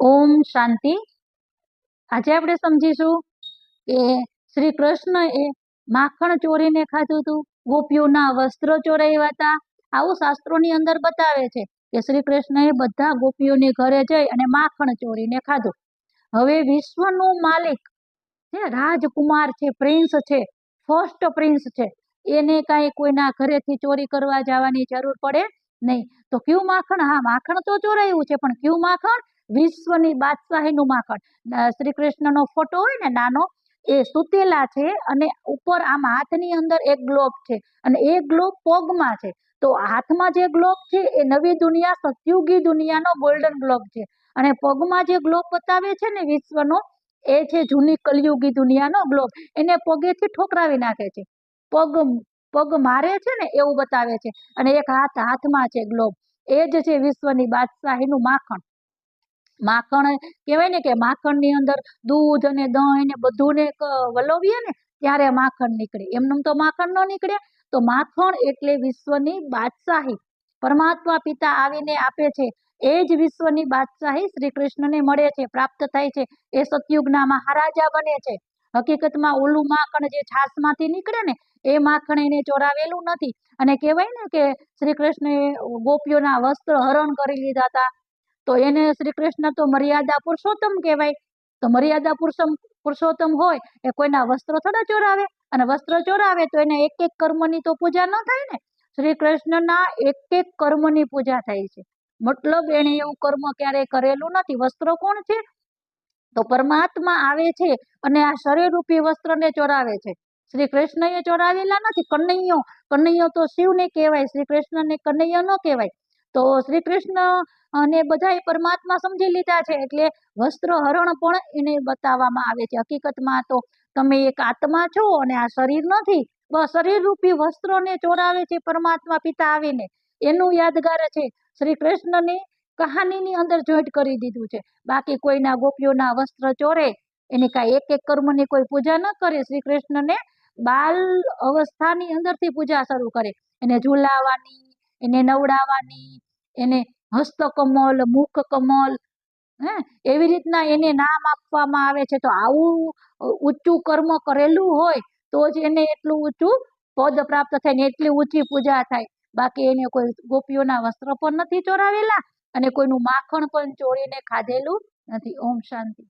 ओम शांति। आज આપણે સમજીશું કે શ્રી કૃષ્ણ એ માખણ ચોરીને ખાધું હતું, ગોપીઓના વસ્ત્રો ચોરાવ્યા હતા। આવું શાસ્ત્રોની અંદર બતાવે છે કે શ્રી કૃષ્ણએ બધા ગોપીઓને ઘરે જઈ અને માખણ ચોરીને ખાધું। હવે વિશ્વનું માલિક છે, રાજકુમાર છે, પ્રિન્સ છે, ફર્સ્ટ પ્રિન્સ છે, એને કાંઈ કોઈના ઘરેથી ચોરી કરવા જવાની જરૂર પડે નહીં। તો ક્યું માખણ? હા, માખણ તો ચોરાયું છે, પણ ક્યું માખણ? વિશ્વની બાદશાહીનું માખણ। શ્રી કૃષ્ણનો ફોટો હોય ને નાનો, એ સુતેલા છે અને ઉપર આમ હાથની અંદર એક ગ્લોબ છે અને એ ગ્લોબ પગમાં છે। તો હાથમાં જે ગ્લોબ છે એ નવી દુનિયા, સતયુગી દુનિયાનો ગોલ્ડન ગ્લોબ છે, અને પગમાં જે ગ્લોબ બતાવે છે ને વિશ્વનો, એ છે જૂની કલયુગી દુનિયાનો ગ્લોબ। એને પગેથી ઠોકરાવી નાખે છે, પગ મારે છે ને એવું બતાવે છે, અને એક હાથમાં છે ગ્લોબ। એ જ છે વિશ્વની બાદશાહીનું માખણ। માખણ કહેવાય ને કે માખણની અંદર દૂધ અને દહીં ને બધું ને વલોવીએ ને ત્યારે માખણ નીકળે, એમનેમ તો માખણ ન નીકળે। તો માખણ એટલે વિશ્વની બાદશાહી પરમાત્મા પિતા આવીને આપે છે। એ જ વિશ્વની બાદશાહી શ્રી કૃષ્ણને મળે છે, પ્રાપ્ત થાય છે। એ સતયુગના મહારાજા બને છે। હકીકતમાં ઓલું માખણ જે છાશમાંથી નીકળે ને એ માખણ એને ચોરાવેલું નથી। અને કહેવાય ને કે શ્રી કૃષ્ણએ ગોપીઓના વસ્ત્ર હરણ કરી લીધા હતા, તો એને શ્રી કૃષ્ણ તો મર્યાદા પુરુષોત્તમ કહેવાય। તો મર્યાદા પુરુષોત્તમ હોય એ કોઈના વસ્ત્રો થોડા ચોરાવે, અને વસ્ત્ર ચોરાવે તો એને એક એક કર્મની તો પૂજા ન થાય ને। શ્રી કૃષ્ણના એક એક કર્મની પૂજા થાય છે, મતલબ એને એવું કર્મ ક્યારેય કરેલું નથી। વસ્ત્રો કોણ છે? તો પરમાત્મા આવે છે અને આ શરીર રૂપી વસ્ત્રને ચોરાવે છે। શ્રી કૃષ્ણએ ચોરાવેલા નથી। કનૈયો તો શિવને કહેવાય, શ્રી કૃષ્ણને કનૈયો ન કહેવાય। તો શ્રી કૃષ્ણ અને બધા પરમાત્મા સમજી લીધા છે, એટલે વસ્ત્ર હરણ પણ એને બતાવવામાં આવે છે। હકીકતમાં તો તમે એક આત્મા છો અને આ શરીર નથી, બસ શરીર રૂપી વસ્ત્રોને ચોરાવે છે પરમાત્મા પિતા આવીને, એનું યાદગાર છે। શ્રી કૃષ્ણની કહાનીની અંદર જોઈન્ટ કરી દીધું છે। બાકી કોઈના ગોપીઓના વસ્ત્ર ચોરે, એની કાંઈ એક એક કર્મની કોઈ પૂજા ન કરે। શ્રી કૃષ્ણને બાલ અવસ્થાની અંદરથી પૂજા શરૂ કરે, એને ઝુલાવવાની, એને નવડાવવાની, એને હસ્તકમલ, મુખ કમલ, એવી રીતના એને નામ આપવામાં આવે છે। તો આવું ઊંચું કર્મ કરેલું હોય તો જ એને એટલું ઊંચું પદ પ્રાપ્ત થાય ને એટલી ઊંચી પૂજા થાય। બાકી એને કોઈ ગોપીઓના વસ્ત્ર પણ નથી ચોરાવેલા અને કોઈનું માખણ પણ ચોરીને ખાધેલું નથી। ઓમ શાંતિ।